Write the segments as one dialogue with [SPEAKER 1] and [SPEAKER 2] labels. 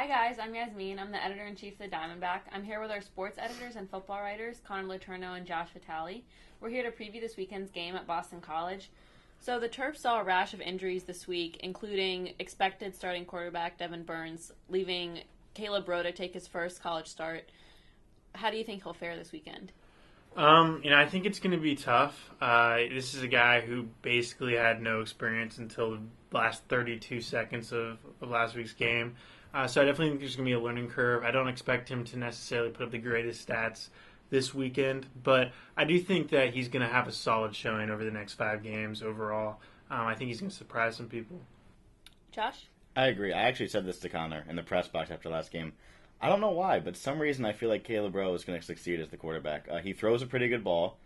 [SPEAKER 1] Hi guys, I'm Yasmin. I'm the editor-in-chief of the Diamondback. I'm here with our sports editors and football writers, Connor Letourneau and Josh Vitale. We're here to preview this weekend's game at Boston College. So the Terps saw a rash of injuries this week, including expected starting quarterback Devin Burns, leaving Caleb Rowe to take his first college start. How do you think he'll fare this weekend?
[SPEAKER 2] I think it's going to be tough. This is a guy who basically had no experience until the last 32 seconds of last week's game. So I definitely think there's going to be a learning curve. I don't expect him to necessarily put up the greatest stats this weekend, but I do think that he's going to have a solid showing over the next 5 games overall. I think he's going to surprise some people.
[SPEAKER 1] Josh?
[SPEAKER 3] I agree. I actually said this to Connor in the press box after last game. I don't know why, but for some reason I feel like Caleb Rowe is going to succeed as the quarterback. He throws a pretty good ball.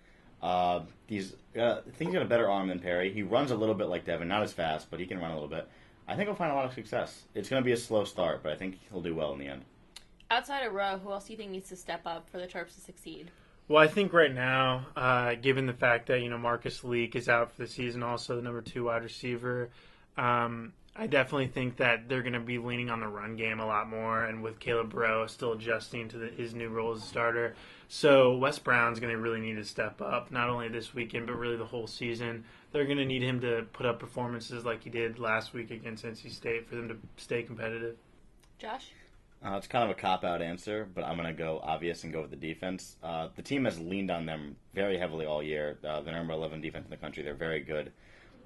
[SPEAKER 3] I think he's got a better arm than Perry. He runs a little bit like Devin, not as fast, but he can run a little bit. I think he'll find a lot of success. It's going to be a slow start, but I think he'll do well in the end.
[SPEAKER 1] Outside of Rowe, who else do you think needs to step up for the Terps to succeed?
[SPEAKER 2] Well, I think right now, given the fact that Marcus Leak is out for the season, also the number 2 wide receiver, I definitely think that they're going to be leaning on the run game a lot more, and with Caleb Rowe still adjusting to his new role as a starter. So Wes Brown's going to really need to step up, not only this weekend, but really the whole season. They're going to need him to put up performances like he did last week against NC State for them to stay competitive.
[SPEAKER 1] Josh?
[SPEAKER 3] It's kind of a cop-out answer, but I'm going to go obvious and go with the defense. The team has leaned on them very heavily all year. The number 11 defense in the country, they're very good.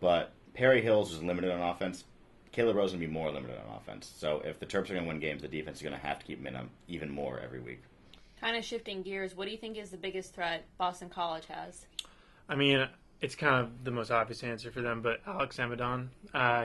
[SPEAKER 3] But Perry Hills was limited on offense. Caleb Rowe's going to be more limited on offense. So if the Terps are going to win games, the defense is going to have to keep them even more every week.
[SPEAKER 1] Kind of shifting gears, what do you think is the biggest threat Boston College has?
[SPEAKER 2] I mean, it's kind of the most obvious answer for them, but Alex Amidon.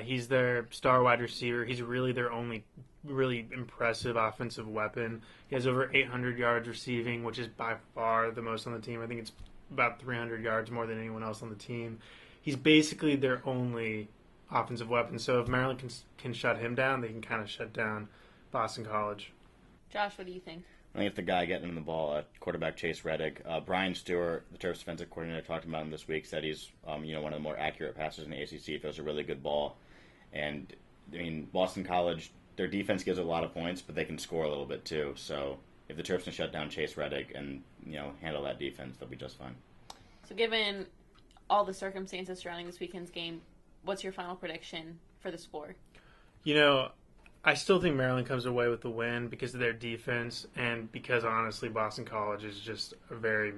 [SPEAKER 2] He's their star wide receiver. He's really their only really impressive offensive weapon. He has over 800 yards receiving, which is by far the most on the team. I think it's about 300 yards more than anyone else on the team. He's basically their only offensive weapon. So if Maryland can shut him down, they can kind of shut down Boston College.
[SPEAKER 1] Josh, what do you think?
[SPEAKER 3] I think it's the guy getting him the ball, quarterback Chase Reddick. Brian Stewart, the Terps defensive coordinator, talked about him this week, said he's one of the more accurate passers in the ACC, throws a really good ball. And, I mean, Boston College, their defense gives a lot of points, but they can score a little bit too. So if the Terps can shut down Chase Reddick and, handle that defense, they'll be just fine.
[SPEAKER 1] So given all the circumstances surrounding this weekend's game, what's your final prediction for the score?
[SPEAKER 2] I still think Maryland comes away with the win because of their defense and because, honestly, Boston College is just a very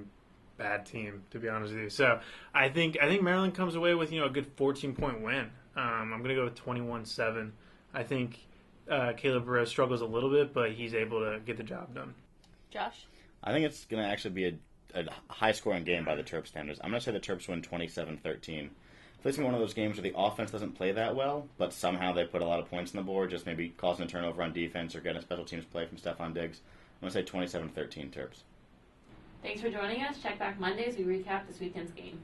[SPEAKER 2] bad team, to be honest with you. So I think Maryland comes away with, a good 14-point win. I'm going to go with 21-7. I think Caleb Rowe struggles a little bit, but he's able to get the job done.
[SPEAKER 1] Josh?
[SPEAKER 3] I think it's going to actually be a high-scoring game by the Terps standards. I'm going to say the Terps win 27-13. It's one of those games where the offense doesn't play that well, but somehow they put a lot of points on the board, just maybe causing a turnover on defense or getting a special teams play from Stephon Diggs. I'm going to say 27-13 Terps.
[SPEAKER 1] Thanks for joining us. Check back Monday as we recap this weekend's game.